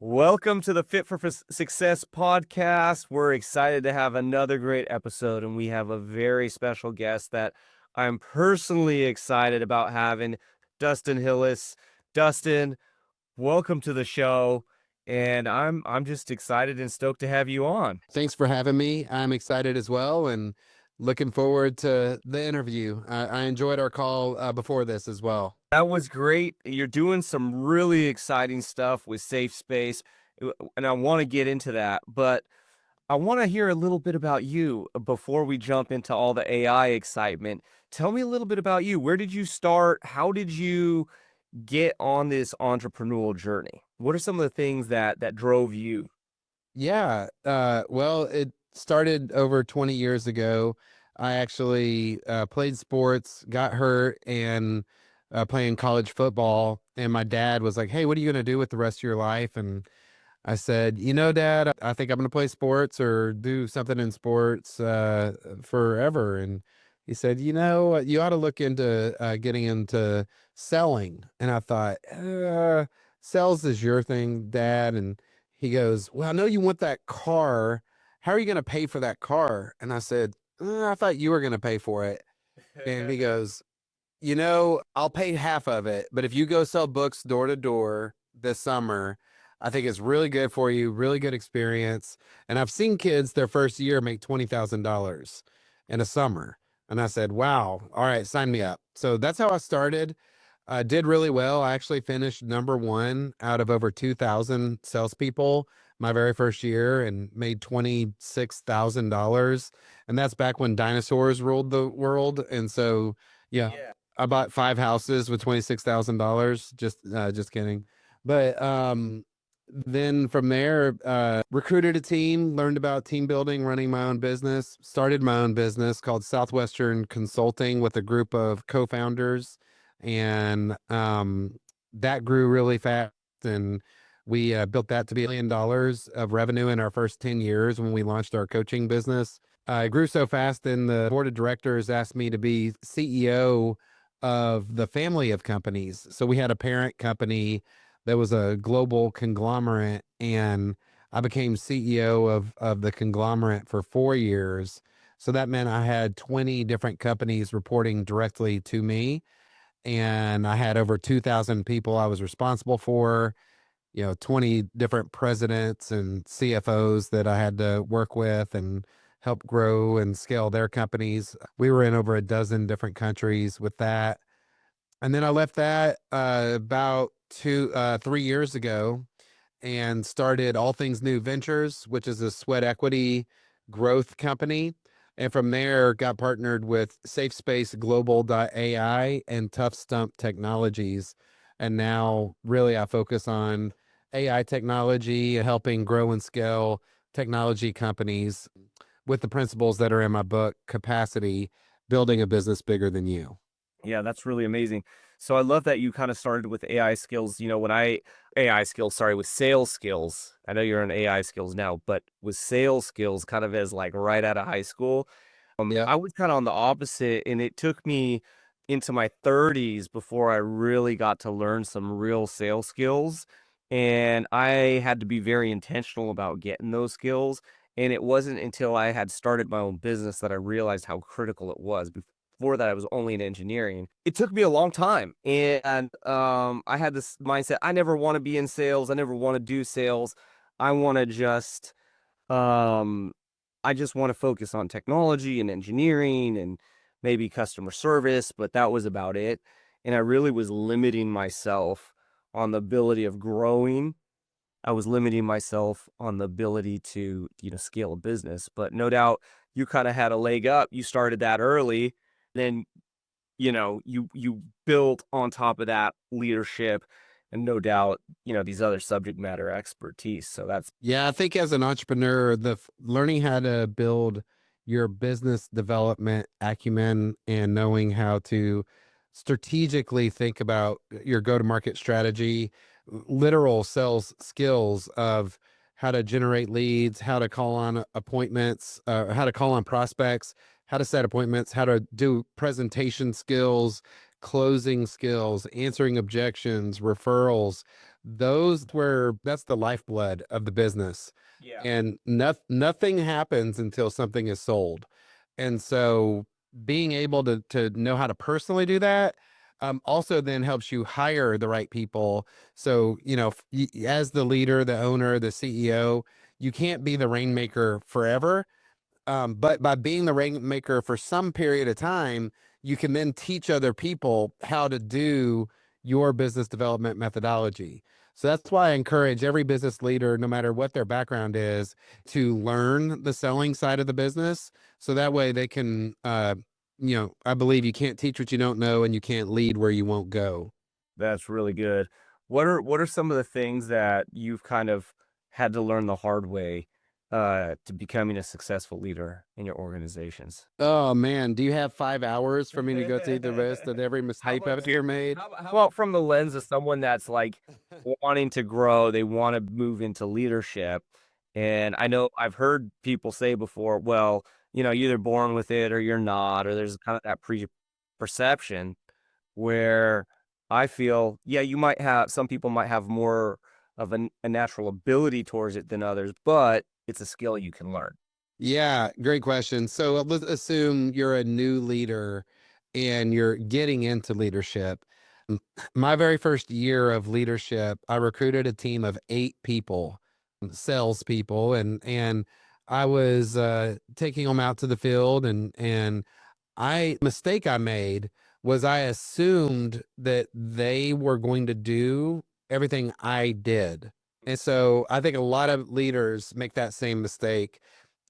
Welcome to the Fit for Success podcast. We're excited to have another great episode, and we have a very special guest that I'm personally excited about having, Dustin Hillis. Dustin, welcome to the show, and I'm just excited and stoked to have you on. Thanks for having me. I'm excited as well and looking forward to the interview. I enjoyed our call before this as well. That was great. You're doing some really exciting stuff with Safe Space, and I want to get into that, but I want to hear a little bit about you before we jump into all the AI excitement. Tell me a little bit about you. Where did you start? How did you get on this entrepreneurial journey? What are some of the things that drove you? Yeah. Well, it started over 20 years ago. I actually played sports, got hurt, and playing college football. And my dad was like, "Hey, what are you going to do with the rest of your life?" And I said, Dad, I think I'm going to play sports or do something in sports forever. And he said, you ought to look into getting into selling. And I thought, sales is your thing, Dad. And he goes, well, I know you want that car. How are you going to pay for that car? And I said, I thought you were going to pay for it. And he goes, I'll pay half of it. But if you go sell books door to door this summer, I think it's really good for you, really good experience. And I've seen kids their first year make $20,000 in a summer. And I said, wow, all right, sign me up. So that's how I started. I did really well. I actually finished number one out of over 2,000 salespeople my very first year and made $26,000. And that's back when dinosaurs ruled the world. And so, yeah, Yeah. I bought 5 houses with $26,000. Just kidding. But then from there, recruited a team, learned about team building, running my own business, started my own business called Southwestern Consulting with a group of co-founders. And that grew really fast. And we built that to be $1 billion of revenue in our first 10 years when we launched our coaching business. It grew so fast, and the board of directors asked me to be CEO of the family of companies. So we had a parent company that was a global conglomerate, and I became CEO of the conglomerate for 4 years. So that meant I had 20 different companies reporting directly to me, and I had over 2,000 people I was responsible for. 20 different presidents and CFOs that I had to work with and help grow and scale their companies. We were in over a dozen different countries with that. And then I left that about 3 years ago and started All Things New Ventures, which is a sweat equity growth company. And from there, got partnered with SafeSpace Global.ai and Tough Stump Technologies. And now, really, I focus on AI technology, helping grow and scale technology companies with the principles that are in my book, Capacity, Building a Business Bigger Than You. Yeah, that's really amazing. So I love that you kind of started with AI skills. With sales skills. I know you're in AI skills now, but with sales skills kind of as like right out of high school. Yeah. I was kind of on the opposite, and it took me into my 30s before I really got to learn some real sales skills. And I had to be very intentional about getting those skills. And it wasn't until I had started my own business that I realized how critical it was. Before that, I was only in engineering. It took me a long time. And I had this mindset, I never want to be in sales. I never want to do sales. I want to just um, I just want to focus on technology and engineering and maybe customer service, but that was about it. And I really was limiting myself on the ability of growing. I was limiting myself on the ability to, scale a business. But no doubt you kind of had a leg up. You started that early. Then, you built on top of that leadership and no doubt, these other subject matter expertise. So that's Yeah, I think as an entrepreneur, learning how to build your business development acumen and knowing how to strategically think about your go-to-market strategy, literal sales skills of how to generate leads, how to call on appointments, how to call on prospects, how to set appointments, how to do presentation skills, closing skills, answering objections, referrals. that's the lifeblood of the business. Yeah. And nothing happens until something is sold. And so being able to know how to personally do that also then helps you hire the right people. So, as the leader, the owner, the CEO, you can't be the rainmaker forever. But by being the rainmaker for some period of time, you can then teach other people how to do your business development methodology. So that's why I encourage every business leader, no matter what their background is, to learn the selling side of the business. So that way they can, I believe you can't teach what you don't know and you can't lead where you won't go. That's really good. What are some of the things that you've kind of had to learn the hard way to becoming a successful leader in your organizations? Oh man, do you have 5 hours for me to go through the list of every How mistake I've much? ever made? Well, from the lens of someone that's like wanting to grow, they want to move into leadership. And I know I've heard people say before, well, you're either born with it or you're not, or there's kind of that perception where I feel, yeah, some people might have more of a natural ability towards it than others, but it's a skill you can learn. Yeah, great question. So let's assume you're a new leader and you're getting into leadership. My very first year of leadership, I recruited a team of 8 people, salespeople, and I was taking them out to the field, and I mistake I made was I assumed that they were going to do everything I did. And so I think a lot of leaders make that same mistake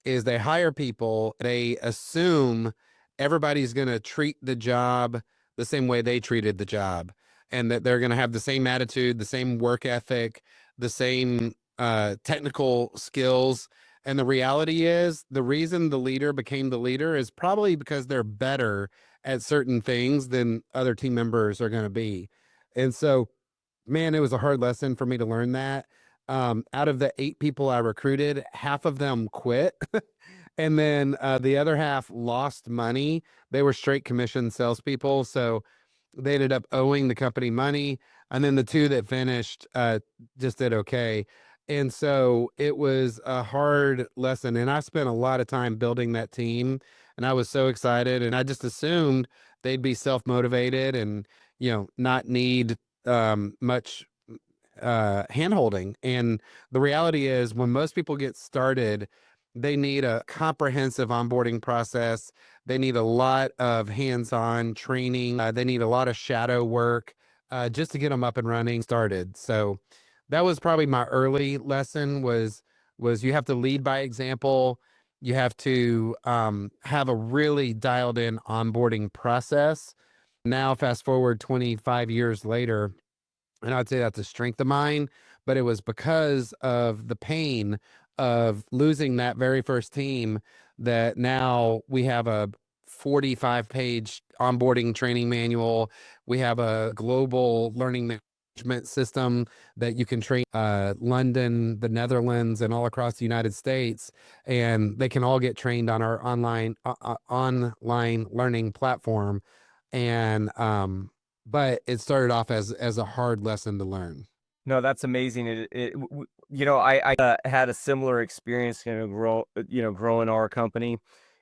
is they hire people, they assume everybody's going to treat the job the same way they treated the job, and that they're going to have the same attitude, the same work ethic, the same technical skills. And the reality is, the reason the leader became the leader is probably because they're better at certain things than other team members are going to be. And so, man, it was a hard lesson for me to learn that. Out of the 8 people I recruited, half of them quit. And then the other half lost money. They were straight commission salespeople. So they ended up owing the company money. And then the 2 that finished just did okay. And so it was a hard lesson. And I spent a lot of time building that team. And I was so excited. And I just assumed they'd be self motivated and, not need much hand holding. And the reality is, when most people get started, they need a comprehensive onboarding process. They need a lot of hands on training. They need a lot of shadow work just to get them up and running started. So that was probably my early lesson was you have to lead by example. You have to have a really dialed in onboarding process. Now, fast forward 25 years later, and I'd say that's a strength of mine, but it was because of the pain of losing that very first team that now we have a 45-page onboarding training manual. We have a global learning management system that you can train London, the Netherlands, and all across the United States, and they can all get trained on our online learning platform. And but it started off as a hard lesson to learn. No, that's amazing. I had a similar experience, growing our company.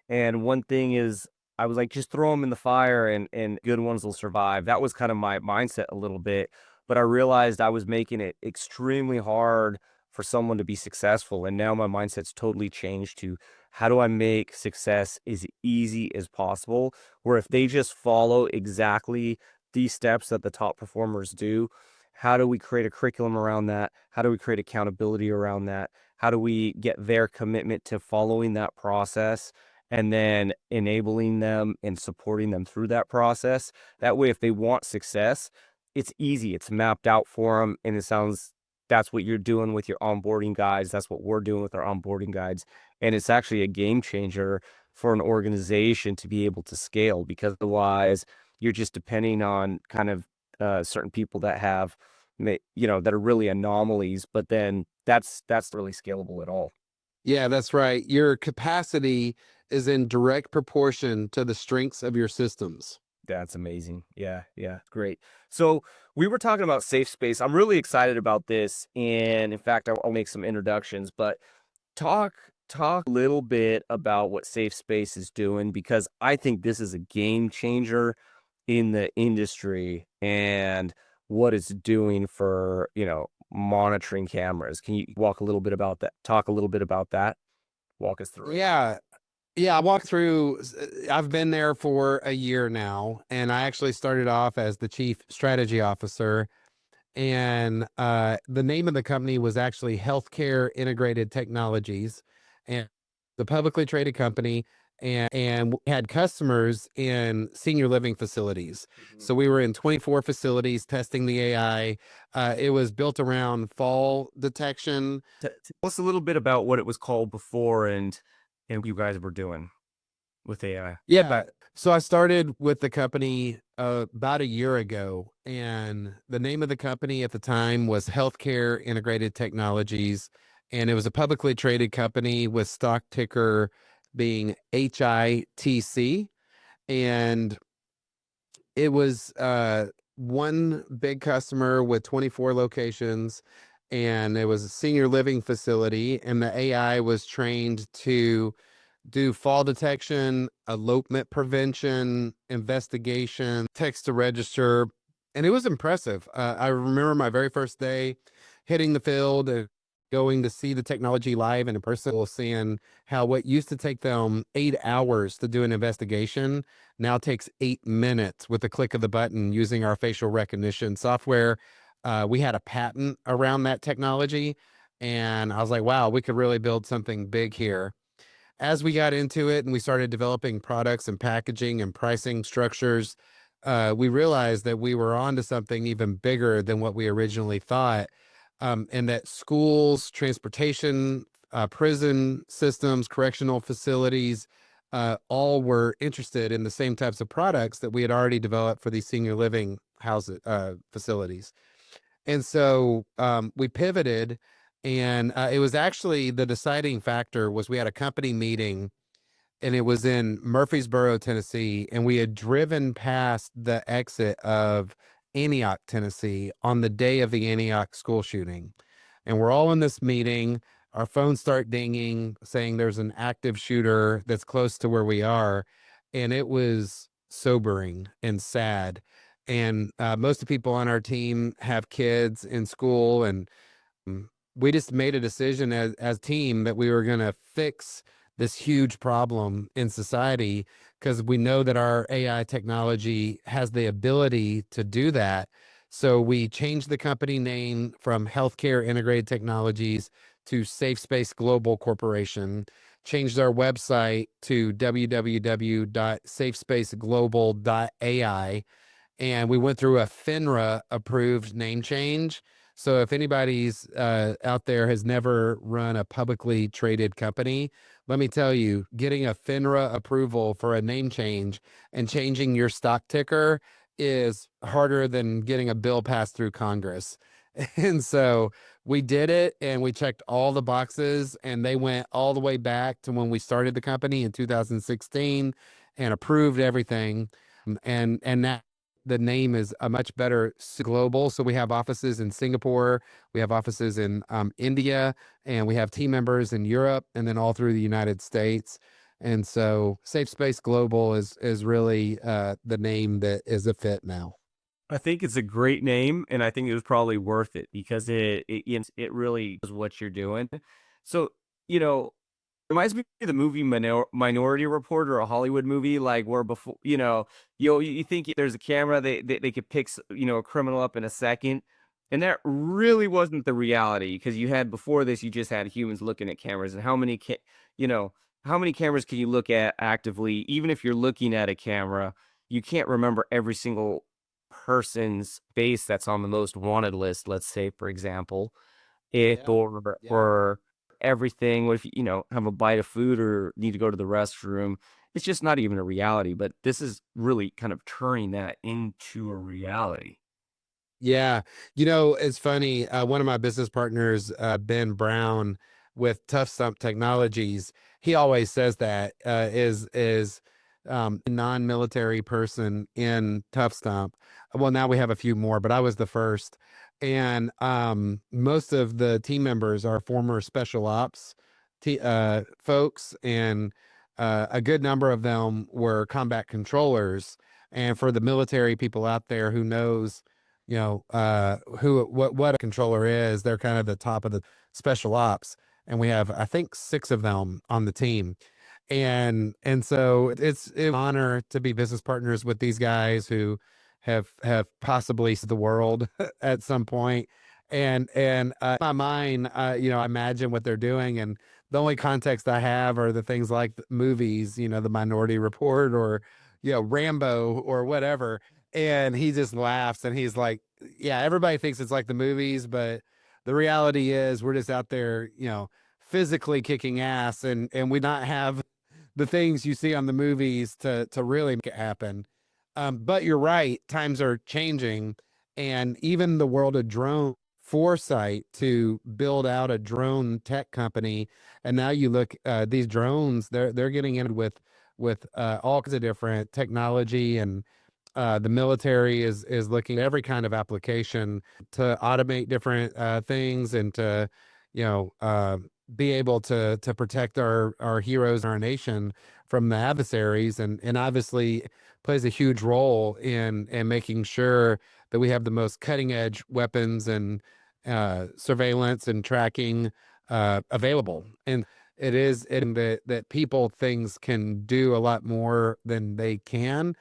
And one thing is, I was like, just throw them in the fire and good ones will survive. That was kind of my mindset a little bit. But I realized I was making it extremely hard for someone to be successful. And now my mindset's totally changed to how do I make success as easy as possible? Where if they just follow exactly these steps that the top performers do, how do we create a curriculum around that? How do we create accountability around that? How do we get their commitment to following that process and then enabling them and supporting them through that process? That way, if they want success, it's easy, it's mapped out for them. And it sounds that's what you're doing with your onboarding guides. That's what we're doing with our onboarding guides. And it's actually a game changer for an organization to be able to scale, because otherwise you're just depending on kind of certain people that that are really anomalies, but then that's really scalable at all. Yeah, that's right. Your capacity is in direct proportion to the strengths of your systems. That's amazing. Yeah, yeah, great. So we were talking about safe space. I'm really excited about this, and in fact, I'll make some introductions. But talk talk a little bit about what safe space is doing because I think this is a game changer in the industry and what it's doing for monitoring cameras. Can you walk a little bit about that? Talk a little bit about that. Walk us through it. Yeah. Yeah, I walked through. I've been there for a year now, and I actually started off as the chief strategy officer. And the name of the company was actually Healthcare Integrated Technologies, and the publicly traded company. And we had customers in senior living facilities. Mhm. So we were in 24 facilities testing the AI. It was built around fall detection. Tell us a little bit about what it was called before and what you guys were doing with AI. Yeah. So I started with the company about a year ago, and the name of the company at the time was Healthcare Integrated Technologies, and it was a publicly traded company with stock ticker being HITC, and it was one big customer with 24 locations, and it was a senior living facility, and the AI was trained to do fall detection, elopement prevention, investigation, text to register, and it was impressive. I remember my very first day hitting the field, going to see the technology live and in person, seeing how what used to take them 8 hours to do an investigation now takes 8 minutes with the click of the button using our facial recognition software. We had a patent around that technology, and I was like, wow, we could really build something big here. As we got into it and we started developing products and packaging and pricing structures, we realized that we were onto something even bigger than what we originally thought. And that schools, transportation, prison systems, correctional facilities, all were interested in the same types of products that we had already developed for these senior living houses, facilities. And so we pivoted, and it was actually the deciding factor was we had a company meeting, and it was in Murfreesboro, Tennessee, and we had driven past the exit of Antioch, Tennessee on the day of the Antioch school shooting. And we're all in this meeting. Our phones start dinging saying there's an active shooter that's close to where we are. And it was sobering and sad. And most of the people on our team have kids in school, and Mm, we just made a decision as team that we were going to fix this huge problem in society because we know that our AI technology has the ability to do that. So we changed the company name from Healthcare Integrated Technologies to Safe Space Global Corporation, changed our website to www.safespaceglobal.ai, and we went through a FINRA approved name change. So if anybody's out there has never run a publicly traded company, let me tell you, getting a FINRA approval for a name change and changing your stock ticker is harder than getting a bill passed through Congress. And so we did it, and we checked all the boxes, and they went all the way back to when we started the company in 2016 and approved everything. And now the name is a much better global. So we have offices in Singapore, we have offices in India, and we have team members in Europe, and then all through the United States. And so Safe Space Global is really the name that is a fit now. I think it's a great name, and I think it was probably worth it because it really is what you're doing. So, you know, reminds me of the movie Minority Report or a Hollywood movie, like where before, you think there's a camera, they could pick, a criminal up in a second. And that really wasn't the reality because you had before this, you just had humans looking at cameras. And you know, how many cameras can you look at actively? Even if you're looking at a camera, you can't remember every single person's face that's on the most wanted list, let's say, for example, it Yeah. Yeah. or everything. What if have a bite of food or need to go to the restroom? It's just not even a reality. But this is really kind of turning that into a reality. Yeah. It's funny. One of my business partners, Ben Brown with Tough Stump Technologies, he always says that is non-military person in Tough Stump. Well, now we have a few more, but I was the first. And most of the team members are former special ops folks, and a good number of them were combat controllers. And for the military people out there who knows, what a controller is, they're kind of the top of the special ops. And we have, I think, 6 of them on the team. And so it's an honor to be business partners with these guys who have possibly seen the world at some point. And in my mind, I imagine what they're doing, and the only context I have are the things like the movies, the Minority Report, or Rambo or whatever. And he just laughs and he's like, "Yeah, everybody thinks it's like the movies, but the reality is we're just out there, physically kicking ass, and we not have the things you see on the movies to really make it happen." But you're right, times are changing, and even the world of drone foresight to build out a drone tech company. And now you look, these drones, they're getting in with all kinds of different technology, and the military is looking at every kind of application to automate different things, and to be able to protect our heroes, our nation, from the adversaries, and obviously plays a huge role in making sure that we have the most cutting edge weapons and surveillance and tracking available. And it is in that people things can do a lot more than they can.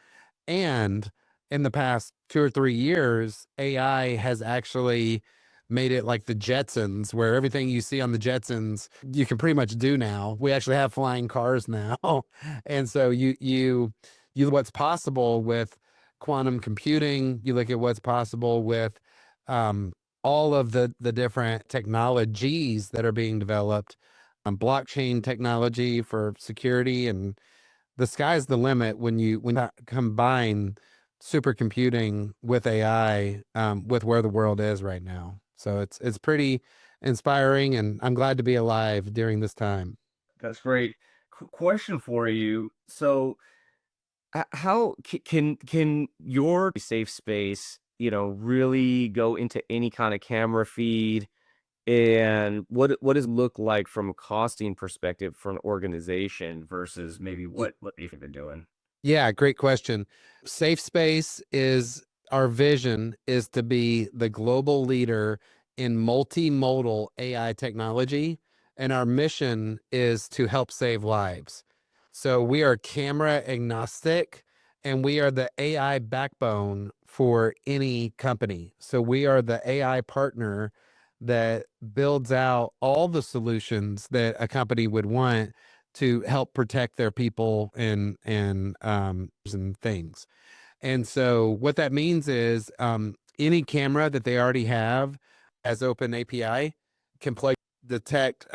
And in the past 2 or 3 years, AI has actually made it like the Jetsons, where everything you see on the Jetsons, you can pretty much do now. We actually have flying cars now. And so you what's possible with quantum computing, you look at what's possible with all of the different technologies that are being developed, blockchain technology for security, and the sky's the limit when you combine supercomputing with AI, with where the world is right now. So it's pretty inspiring, and I'm glad to be alive during this time. That's great. Question for you. So, how can your safe space, really go into any kind of camera feed? And what does it look like from a costing perspective for an organization versus maybe what they've been doing? Yeah, great question. Safe Space is our vision is to be the global leader in multimodal AI technology, and our mission is to help save lives. So we are camera agnostic, and we are the AI backbone for any company. So we are the AI partner that builds out all the solutions that a company would want to help protect their people and things. And so what that means is, any camera that they already have as open API can play detect.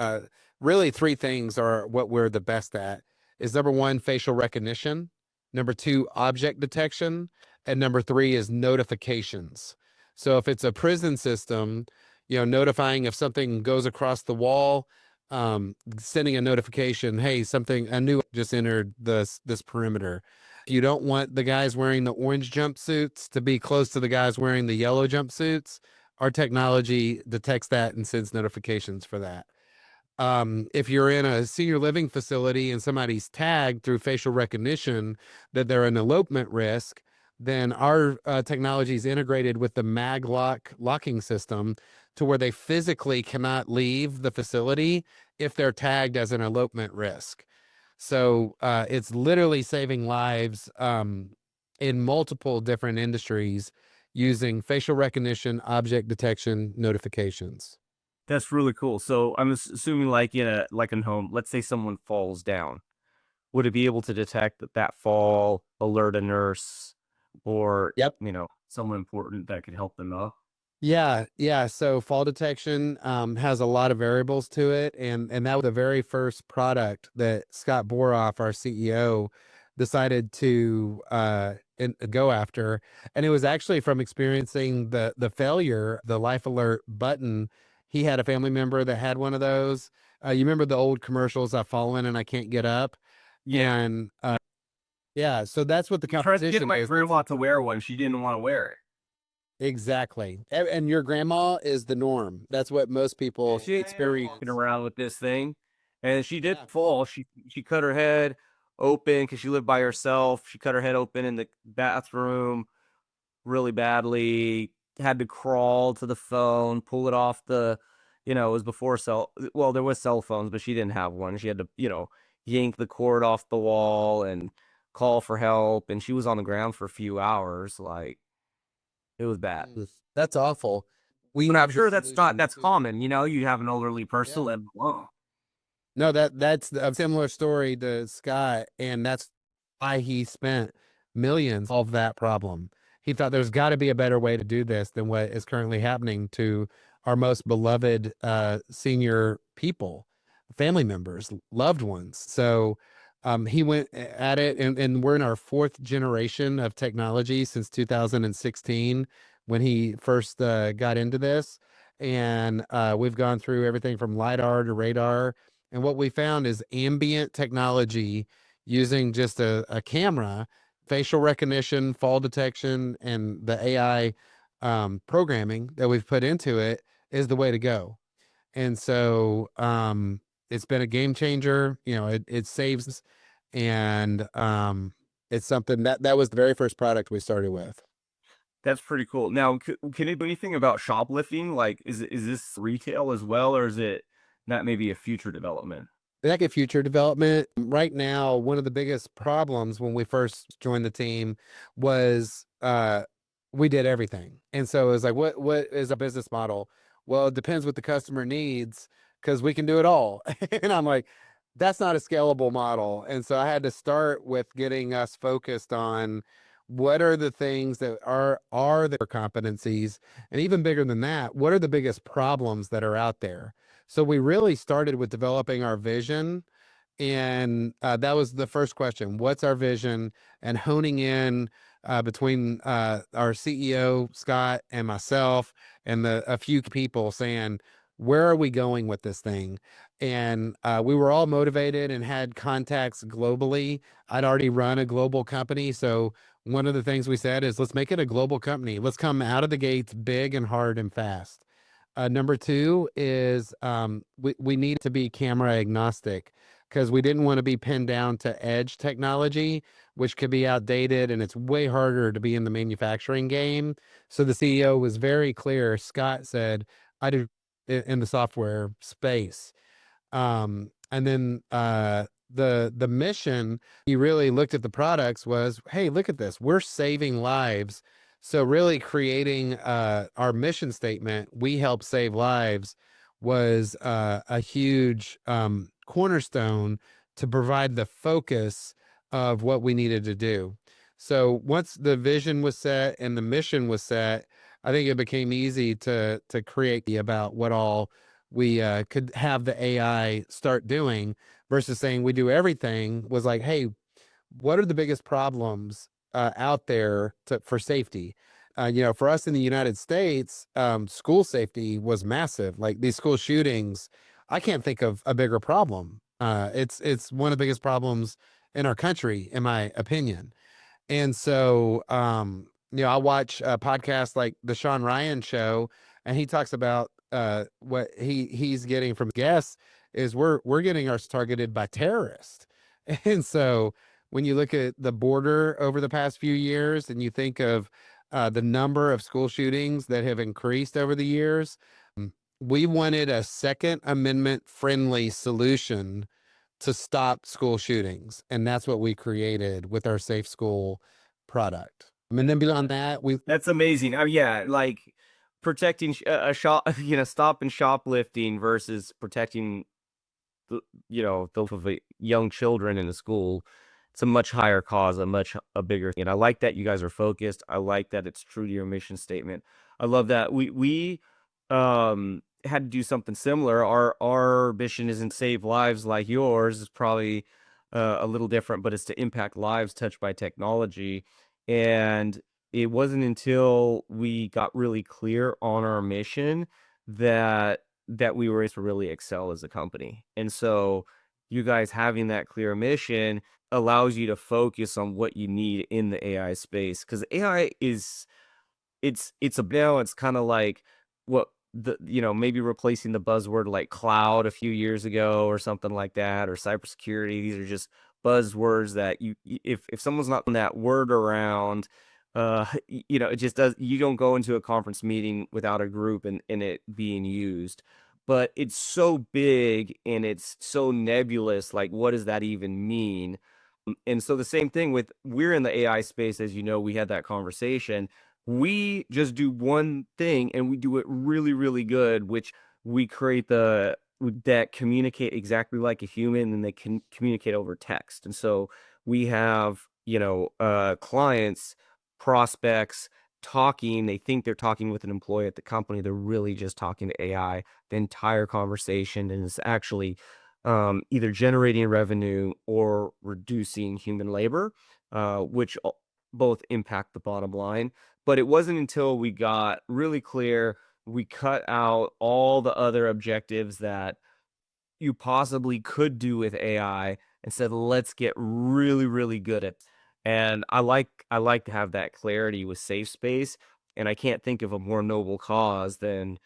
Really, 3 things are what we're the best at. Is number 1, facial recognition. Number 2, object detection. And number 3 is notifications. So if it's a prison system, notifying if something goes across the wall, sending a notification, hey, something a new just entered this perimeter. You don't want the guys wearing the orange jumpsuits to be close to the guys wearing the yellow jumpsuits. Our technology detects that and sends notifications for that. If you're in a senior living facility and somebody's tagged through facial recognition that they're an elopement risk, then our technology is integrated with the locking system to where they physically cannot leave the facility if they're tagged as an elopement risk. So it's literally saving lives in multiple different industries using facial recognition, object detection, notifications. That's really cool. So I'm assuming like in a home, let's say someone falls down. Would it be able to detect that fall, alert a nurse, or Yep. someone important that could help them up? Yeah, yeah. So fall detection has a lot of variables to it, and that was the very first product that Scott Boroff, our CEO, decided to go after. And it was actually from experiencing the failure, the life alert button. He had a family member that had one of those. You remember the old commercials? I've fallen and I can't get up, Yeah. and Yeah, so that's what the I tried to get competition my is. grandma to wear one. She didn't want to wear it. Exactly. And your grandma is the norm. That's what most Yeah, people she ain't walking experience. around with this thing, and she did Yeah. fall. She cut her head open because she lived by herself. She cut her head open in the bathroom really badly. Had to crawl to the phone, pull it off the, it was before well, there was cell phones, but she didn't have one. She had to, yank the cord off the wall and call for help. And she was on the ground for a few hours. Like, it was bad. That's awful. We And I'm have the sure solution that's to common. You have an elderly person yeah. living alone. No, that's a similar story to Scott, and that's why he spent millions of that problem. He thought there's got to be a better way to do this than what is currently happening to our most beloved senior people, family members, loved ones. So he went at it, and we're in our fourth generation of technology since 2016 when he first got into this. And we've gone through everything from LiDAR to radar, and what we found is ambient technology using just a camera, facial recognition, fall detection, and the AI programming that we've put into it is the way to go. And so it's been a game changer. It saves, and it's something that was the very first product we started with. That's pretty cool. Now, can it do anything about shoplifting? Like, is this retail as well, or is it not maybe a future development? That get future development. Right now, one of the biggest problems when we first joined the team was we did everything. And so it was like, what is a business model? Well, it depends what the customer needs because we can do it all. And I'm like, that's not a scalable model. And so I had to start with getting us focused on what are the things that are their competencies, and even bigger than that, what are the biggest problems that are out there. So we really started with developing our vision, and that was the first question. What's our vision? And honing in between our CEO Scott and myself, and a few people saying, "Where are we going with this thing?" And we were all motivated and had contacts globally. I'd already run a global company, so one of the things we said is, let's make it a global company. Let's come out of the gates big and hard and fast. Number two is we need to be camera agnostic because we didn't want to be pinned down to edge technology, which could be outdated, and it's way harder to be in the manufacturing game. So the CEO was very clear. Scott said, I do in the software space. And then the mission, he really looked at the products was, hey, look at this, we're saving lives. So really creating our mission statement, we help save lives, was a huge cornerstone to provide the focus of what we needed to do. So once the vision was set and the mission was set, I think it became easy to create about what all we could have the AI start doing, versus saying we do everything. Was like, hey, what are the biggest problems out there for safety? For us in the United States, school safety was massive. Like these school shootings, I can't think of a bigger problem. It's one of the biggest problems in our country, in my opinion. And so, I watch podcasts like the Sean Ryan show, and he talks about what he's getting from guests is we're getting ours targeted by terrorists. And so when you look at the border over the past few years, and you think of the number of school shootings that have increased over the years, we wanted a Second Amendment friendly solution to stop school shootings. And that's what we created with our Safe School product. And then beyond that, we That's amazing. Yeah, like protecting a shop, stopping shoplifting versus protecting the young children in the school. It's a much higher cause, a bigger thing. And I like that you guys are focused. I like that it's true to your mission statement. I love that we had to do something similar. Our mission isn't save lives like yours. It's probably a little different, but it's to impact lives touched by technology. And it wasn't until we got really clear on our mission that we were able to really excel as a company. And so you guys having that clear mission allows you to focus on what you need in the AI space. Because AI is it's a balance, kind of like what maybe replacing the buzzword like cloud a few years ago or something like that, or cybersecurity. These are just buzzwords that if someone's not throwing that word around, it just does. You don't go into a conference meeting without a group and it being used. But it's so big and it's so nebulous. Like, what does that even mean? And so the same thing with, we're in the AI space, as you know, we had that conversation. We just do one thing and we do it really, really good, which we create the that communicate exactly like a human, and they can communicate over text. And so we have, clients, prospects talking, they think they're talking with an employee at the company, they're really just talking to AI the entire conversation, and it's actually either generating revenue or reducing human labor, which both impact the bottom line. But it wasn't until we got really clear, we cut out all the other objectives that you possibly could do with AI and said, let's get really, really good at. And I like to have that clarity with safe space. And I can't think of a more noble cause than,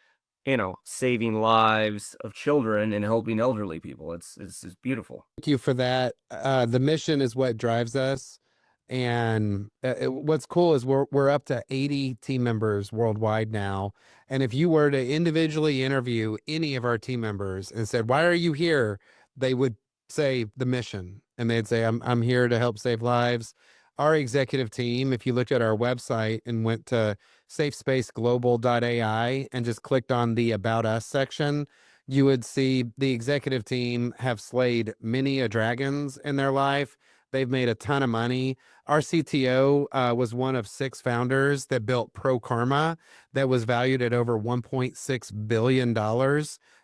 saving lives of children and helping elderly people. It's beautiful. Thank you for that. The mission is what drives us. And what's cool is we're up to 80 team members worldwide now. And if you were to individually interview any of our team members and said, "Why are you here?" they would say the mission, and they'd say, "I'm here to help save lives." Our executive team, if you looked at our website and went to safespaceglobal.ai and just clicked on the About Us section, you would see the executive team have slayed many a dragons in their life. They've made a ton of money. Our CTO was one of 6 founders that built Pro Karma, that was valued at over $1.6 billion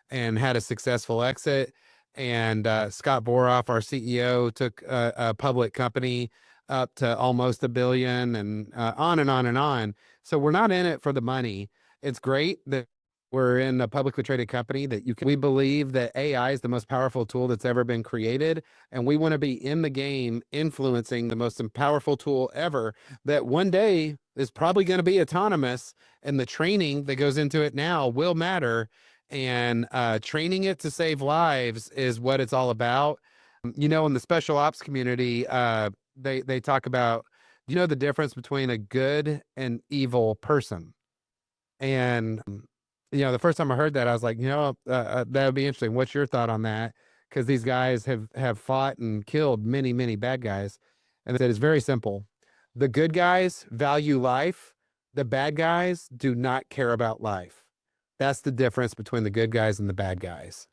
and had a successful exit. And Scott Boroff, our CEO, took a public company up to almost $1 billion, and on and on and on. So we're not in it for the money. It's great that we're in a publicly traded company that we believe that AI is the most powerful tool that's ever been created. And we want to be in the game, influencing the most powerful tool ever, that one day is probably going to be autonomous. And the training that goes into it now will matter. And training it to save lives is what it's all about. In the special ops community, they talk about, the difference between a good and evil person. And the first time I heard that, I was like, that would be interesting. What's your thought on that? Because these guys have fought and killed many, many bad guys. And they said it's very simple. The good guys value life. The bad guys do not care about life. That's the difference between the good guys and the bad guys.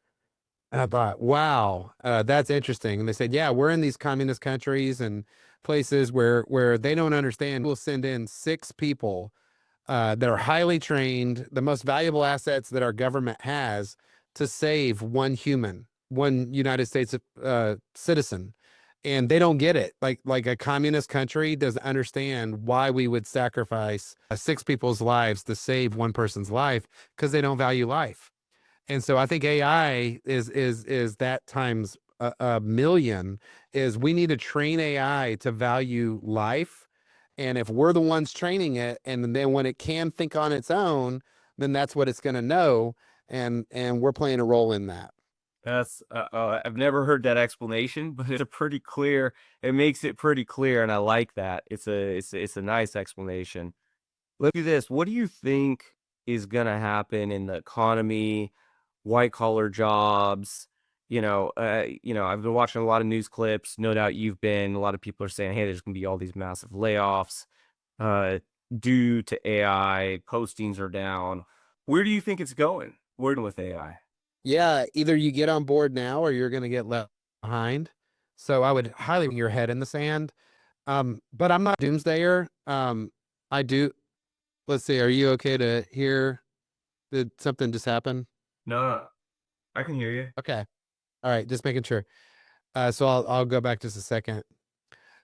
And I thought, wow, that's interesting. And they said, yeah, we're in these communist countries and places where they don't understand. We'll send in 6 people that are highly trained, the most valuable assets that our government has, to save one human, one United States citizen. And they don't get it. Like a communist country doesn't understand why we would sacrifice 6 people's lives to save one person's life, because they don't value life. And so I think AI is that times a million. Is we need to train AI to value life, and if we're the ones training it, and then when it can think on its own, then that's what it's going to know, and we're playing a role in that. That's I've never heard that explanation, but it's a pretty clear. It makes it pretty clear, and I like that. It's a nice explanation. Let's do this. What do you think is gonna happen in the economy, white collar jobs? I've been watching a lot of news clips. No doubt you've been. A lot of people are saying, "Hey, there's gonna be all these massive layoffs uh, due to AI. Postings are down." Where do you think it's going? Where with AI? Yeah, either you get on board now or you're going to get left behind. So I would highly bring your head in the sand. But I'm not a doomsdayer. I do. Let's see. Are you okay to hear? Did something just happen? No, I can hear you. Okay. All right. Just making sure. So I'll go back just a second.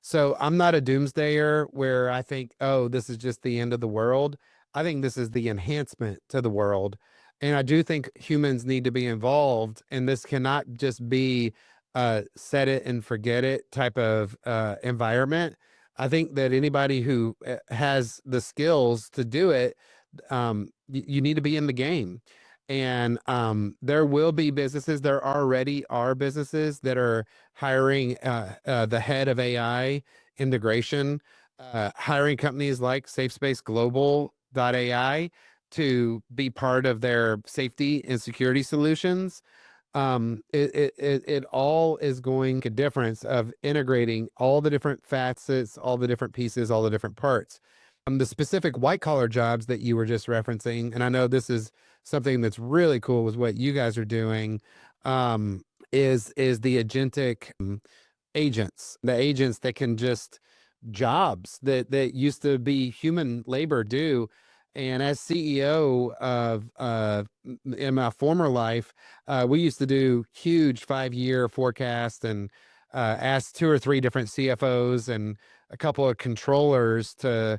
So I'm not a doomsdayer where I think, oh, this is just the end of the world. I think this is the enhancement to the world. And I do think humans need to be involved. And this cannot just be set it and forget it type of environment. I think that anybody who has the skills to do it, you need to be in the game. And there will be businesses, there already are businesses that are hiring the head of AI integration, hiring companies like SafeSpace Global AI to be part of their safety and security solutions. It all is going to difference of integrating all the different facets, all the different pieces, all the different parts. The specific white collar jobs that you were just referencing, and I know this is something that's really cool with what you guys are doing, is the agentic agents, the agents that can just jobs that used to be human labor do. And as CEO of in my former life, we used to do huge 5-year forecast and ask 2 or 3 different CFOs and a couple of controllers to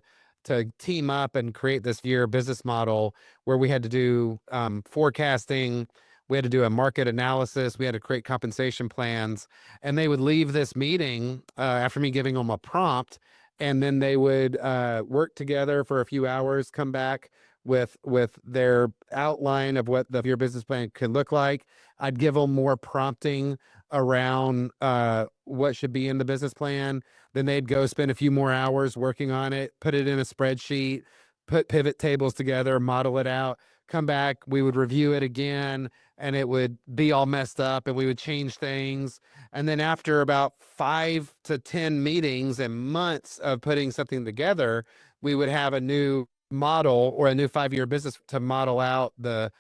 team up and create this year business model where we had to do forecasting, we had to do a market analysis, we had to create compensation plans, and they would leave this meeting after me giving them a prompt, and then they would work together for a few hours, come back with their outline of what your business plan could look like. I'd give them more prompting around what should be in the business plan. Then they'd go spend a few more hours working on it, put it in a spreadsheet, put pivot tables together, model it out, come back, we would review it again, and it would be all messed up and we would change things. And then after about 5 to 10 meetings and months of putting something together, we would have a new model or a new 5-year business to model out the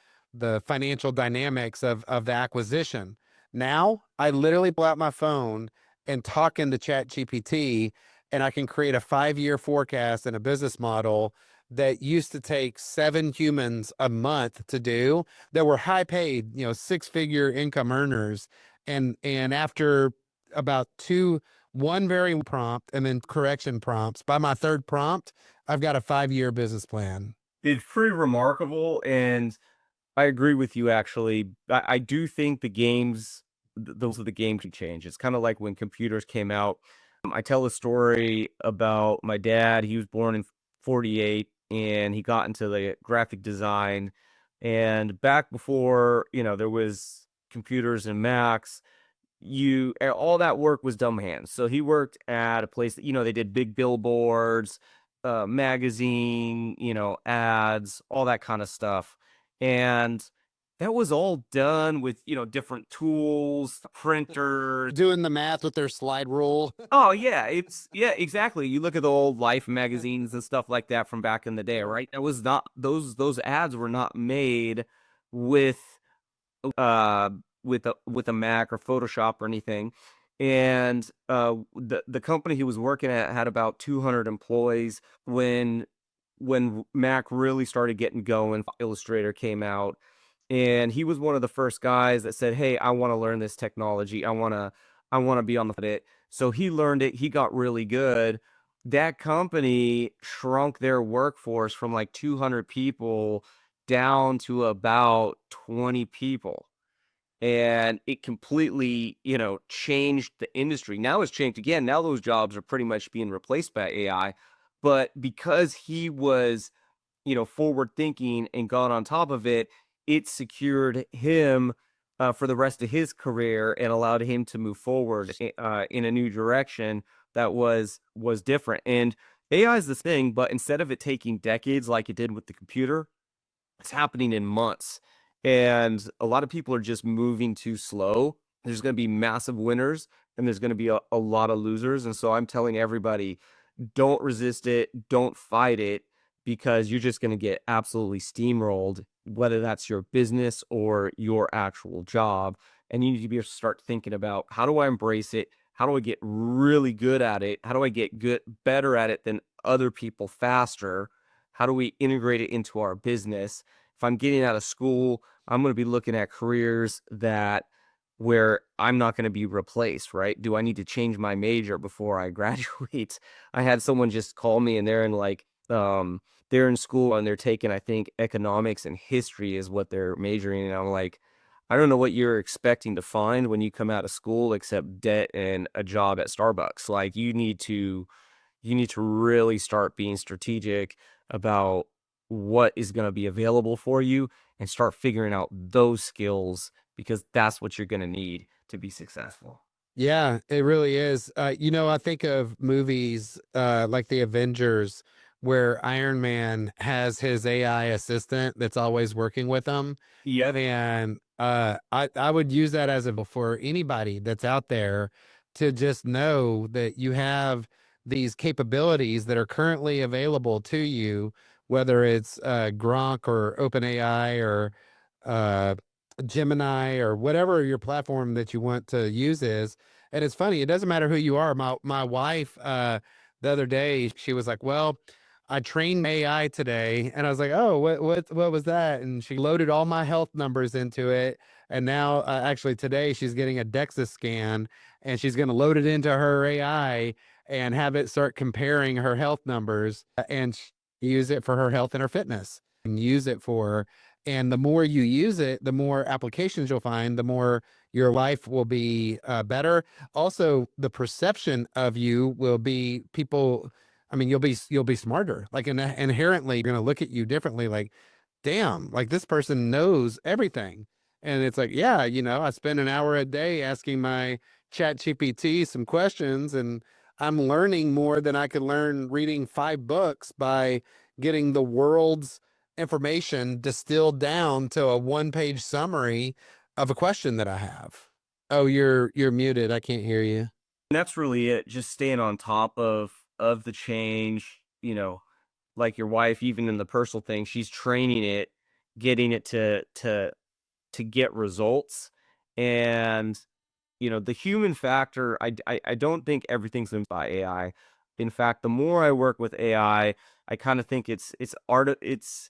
financial dynamics of the acquisition. Now I literally pull out my phone and talk into Chat GPT, and I can create a 5-year forecast and a business model that used to take 7 humans a month to do, that were high paid, 6-figure income earners. And after about one very prompt and then correction prompts, by my third prompt, I've got a 5-year business plan. It's pretty remarkable, and I agree with you actually. I do think the games, those are the games to change. It's kind of like when computers came out. I tell a story about my dad. He was born in 48 and he got into the graphic design. And back before, there was computers and Macs, all that work was dumb hands. So he worked at a place that, they did big billboards, magazine, ads, all that kind of stuff. And that was all done with, different tools, printers. Doing the math with their slide rule. Oh yeah, yeah, exactly. You look at the old Life magazines and stuff like that from back in the day, right? That was not those ads were not made with uh with a Mac or Photoshop or anything. And the company he was working at had about 200 employees when Mac really started getting going. Illustrator came out, and he was one of the first guys that said, "Hey, I want to learn this technology. I want to be on it." So he learned it. He got really good. That company shrunk their workforce from like 200 people down to about 20 people. And it completely, changed the industry. Now it's changed again. Now those jobs are pretty much being replaced by AI. But because he was, forward thinking and got on top of it, it secured him for the rest of his career and allowed him to move forward in a new direction that was different. And AI is this thing, but instead of it taking decades like it did with the computer, it's happening in months. And a lot of people are just moving too slow. There's going to be massive winners and there's going to be a lot of losers. And so I'm telling everybody, don't resist it, don't fight it, because you're just going to get absolutely steamrolled, whether that's your business or your actual job. And you need to be able to start thinking about, how do I embrace it? How do I get really good at it? How do I get better at it than other people faster? How do we integrate it into our business? If I'm getting out of school, I'm going to be looking at careers where I'm not going to be replaced, right? Do I need to change my major before I graduate? I had someone just call me, and they're in school and they're taking, I think, economics and history is what they're majoring in. And I'm like, I don't know what you're expecting to find when you come out of school except debt and a job at Starbucks. Like you need to really start being strategic about what is going to be available for you and start figuring out those skills because that's what you're going to need to be successful. Yeah, it really is. I think of movies like the Avengers, where Iron Man has his AI assistant that's always working with him. Yep. And I would use that as a for anybody that's out there to just know that you have these capabilities that are currently available to you, whether it's Gronk or OpenAI or uh, Gemini or whatever your platform that you want to use is. And it's funny, it doesn't matter who you are. My wife the other day, she was like, "Well, I trained AI today," and I was like, "Oh, what was that?" And she loaded all my health numbers into it. And now, actually, today she's getting a DEXA scan, and she's going to load it into her AI and have it start comparing her health numbers and use it for her health and her fitness, and use it for. And the more you use it, the more applications you'll find, the more your life will be better. Also, the perception of you will be people. I mean, you'll be smarter. Like inherently, you're going to look at you differently. Like, damn, like this person knows everything. And it's like, yeah, I spend an hour a day asking my chat GPT some questions, and I'm learning more than I could learn reading 5 books by getting the world's information distilled down to a one-page summary of a question that I have. Oh, you're muted. I can't hear you. And that's really it. Just staying on top of the change, like your wife, even in the personal thing, she's training it, getting it to get results. And the human factor, I don't think everything's by AI. In fact, the more I work with AI, I kind of think it's art, it's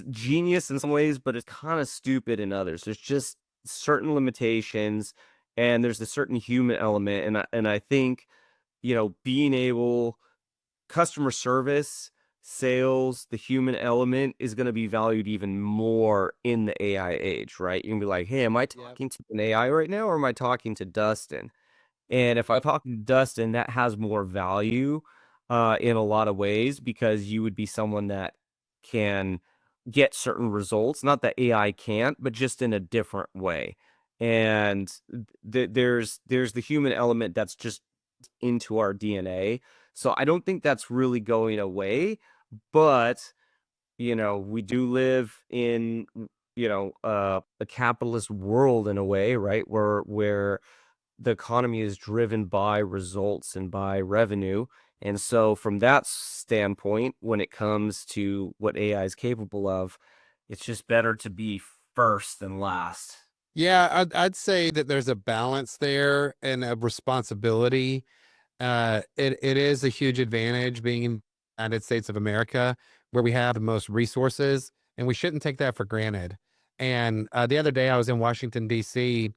genius in some ways, but it's kind of stupid in others. There's just certain limitations, and there's a certain human element, and I think being able customer service, sales, the human element is going to be valued even more in the AI age, right? You can be like, hey, am I Yep. talking to an AI right now, or am I talking to Dustin? And if I'm talking to Dustin, that has more value in a lot of ways because you would be someone that can get certain results. Not that AI can't, but just in a different way. And there's the human element that's just into our DNA. So I don't think that's really going away, but we do live in a capitalist world in a way, right? Where the economy is driven by results and by revenue. And so from that standpoint, when it comes to what AI is capable of, it's just better to be first than last. Yeah, I'd say that there's a balance there and a responsibility. It is a huge advantage being in the United States of America, where we have the most resources, and we shouldn't take that for granted. And the other day, I was in Washington D.C.,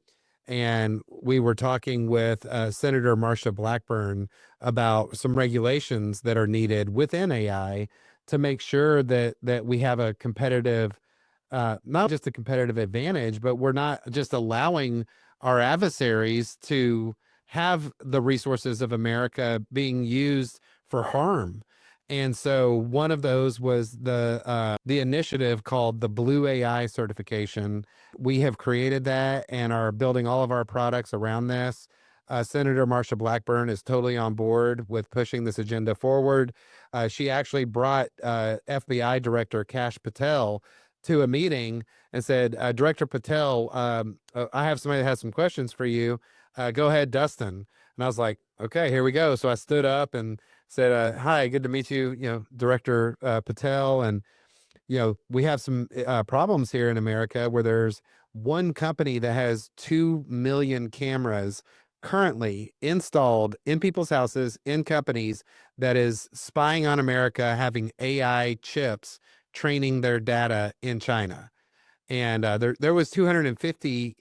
and we were talking with Senator Marsha Blackburn about some regulations that are needed within AI to make sure that we have a competitive, not just a competitive advantage, but we're not just allowing our adversaries to have the resources of America being used for harm. And so one of those was the initiative called the Blue AI certification. We have created that and are building all of our products around this. Senator Marsha Blackburn is totally on board with pushing this agenda forward. She actually brought FBI Director Kash Patel to a meeting and said, Director Patel, I have somebody that has some questions for you. Go ahead, Dustin. And I was like, okay, here we go. So I stood up and said, hi, good to meet you, Director Patel. And, we have some problems here in America where there's one company that has 2 million cameras currently installed in people's houses, in companies, that is spying on America, having AI chips training their data in China. And there was 250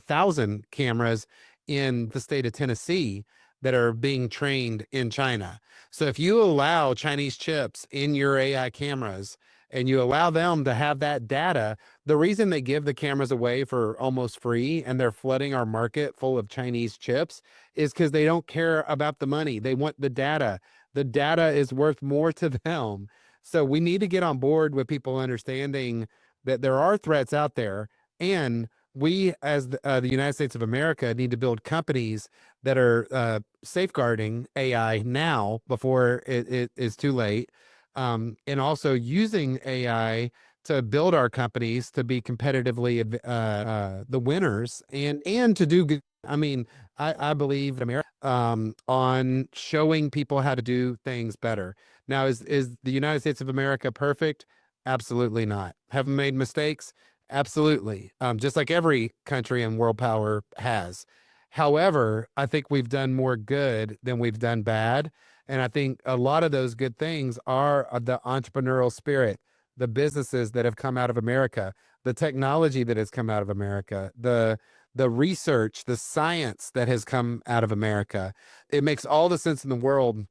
thousand cameras in the state of Tennessee that are being trained in China. So if you allow Chinese chips in your AI cameras and you allow them to have that data. The reason they give the cameras away for almost free and they're flooding our market full of Chinese chips is because they don't care about the money. They want the data. The data is worth more to them. So we need to get on board with people understanding that there are threats out there, and we, as the United States of America, need to build companies that are safeguarding AI now before it is too late, and also using AI to build our companies to be competitively the winners and to do good. I mean, I believe America on showing people how to do things better. Now, is the United States of America perfect? Absolutely not. Have we made mistakes? Absolutely. Just like every country and world power has. However, I think we've done more good than we've done bad. And I think a lot of those good things are the entrepreneurial spirit, the businesses that have come out of America, the technology that has come out of America, the research, the science that has come out of America. It makes all the sense in the world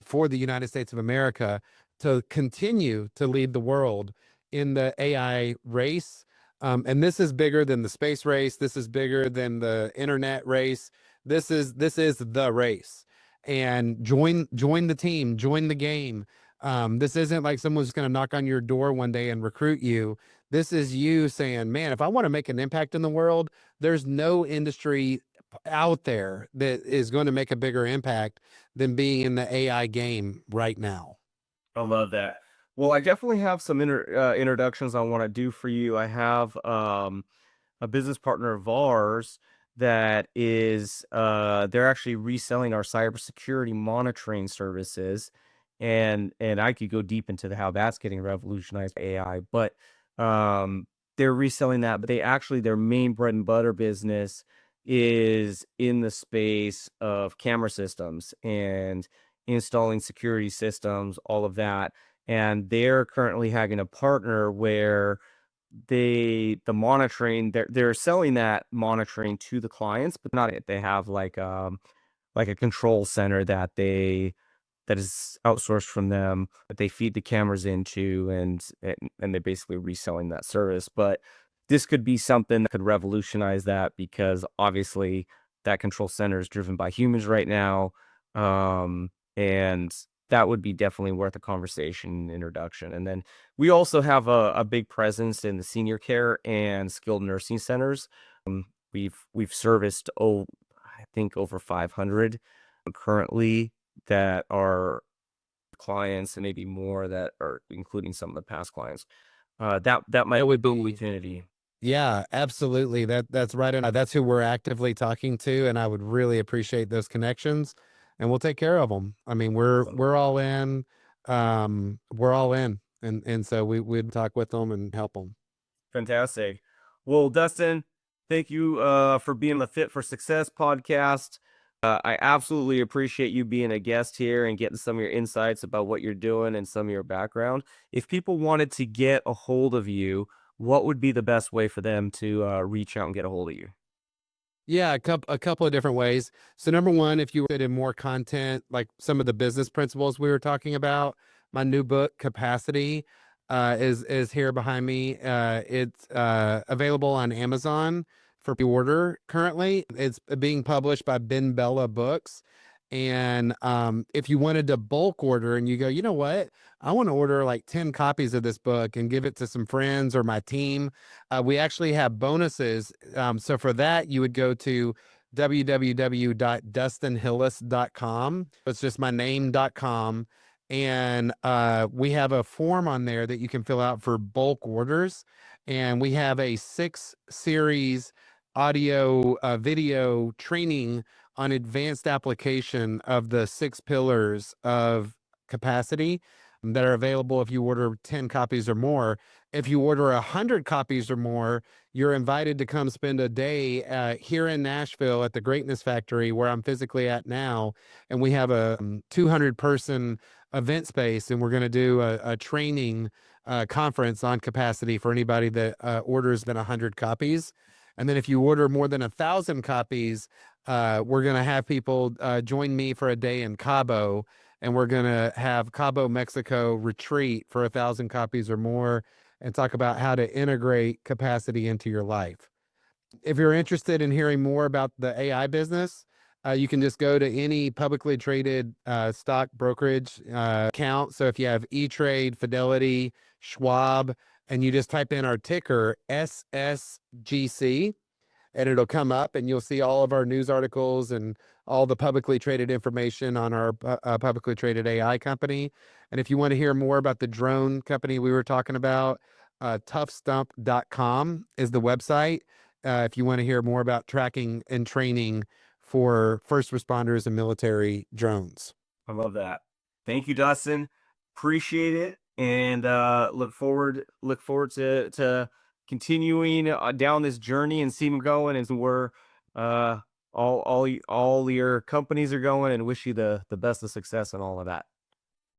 for the United States of America to continue to lead the world in the AI race. And this is bigger than the space race. This is bigger than the internet race. This is the race. And join the team, join the game. This isn't like someone's going to knock on your door one day and recruit you. This is you saying, man, if I want to make an impact in the world, there's no industry out there that is going to make a bigger impact than being in the AI game right now. I love that. Well, I definitely have some introductions I want to do for you. I have a business partner of ours that is they're actually reselling our cybersecurity monitoring services, and I could go deep into how that's getting revolutionized by AI, but they're reselling that, but their main bread and butter business is in the space of camera systems and installing security systems, all of that. And they're currently having a partner where the monitoring, they're selling that monitoring to the clients, but not it. They have like a control center that is outsourced from them that they feed the cameras into, and they're basically reselling that service. But this could be something that could revolutionize that, because obviously that control center is driven by humans right now. And that would be definitely worth a conversation introduction. And then we also have a big presence in the senior care and skilled nursing centers. We've serviced, I think over 500 currently that are clients, and maybe more that are including some of the past clients. That might That would be be, an opportunity. yeah, absolutely. That's right. And that's who we're actively talking to. And I would really appreciate those connections, and we'll take care of them. I mean, we're all in. We're all in. And so we'd talk with them and help them. Fantastic. Well, Dustin, thank you for being the Fit for Success podcast. I absolutely appreciate you being a guest here and getting some of your insights about what you're doing and some of your background. If people wanted to get a hold of you, what would be the best way for them to reach out and get a hold of you? Yeah, a couple of different ways. So number one, if you in more content, like some of the business principles we were talking about, my new book, Capacity, is here behind me. It's available on Amazon for pre-order currently. It's being published by Ben Bella Books. And if you wanted to bulk order and you go, you know what? I want to order like 10 copies of this book and give it to some friends or my team. We actually have bonuses. So for that, you would go to www.dustinhillis.com. It's just my name.com. And we have a form on there that you can fill out for bulk orders. And we have a 6 series audio video training on advanced application of the 6 pillars of capacity that are available if you order 10 copies or more. If you order 100 copies or more, you're invited to come spend a day here in Nashville at the Greatness Factory, where I'm physically at now. And we have a 200-person event space, and we're going to do a training conference on capacity for anybody that orders than 100 copies. And then if you order more than 1,000 copies, we're going to have people join me for a day in Cabo. and we're going to have Cabo, Mexico retreat for 1,000 copies or more and talk about how to integrate capacity into your life. If you're interested in hearing more about the AI business, you can just go to any publicly traded stock brokerage account. So if you have E-Trade, Fidelity, Schwab, and you just type in our ticker SSGC, and it'll come up and you'll see all of our news articles and all the publicly traded information on our publicly traded AI company. And if you want to hear more about the drone company we were talking about, toughstump.com is the website. If you want to hear more about tracking and training for first responders and military drones. I love that. Thank you, Dustin. Appreciate it, and look forward to continuing down this journey and seeing going as where all your companies are going, and wish you the best of success and all of that.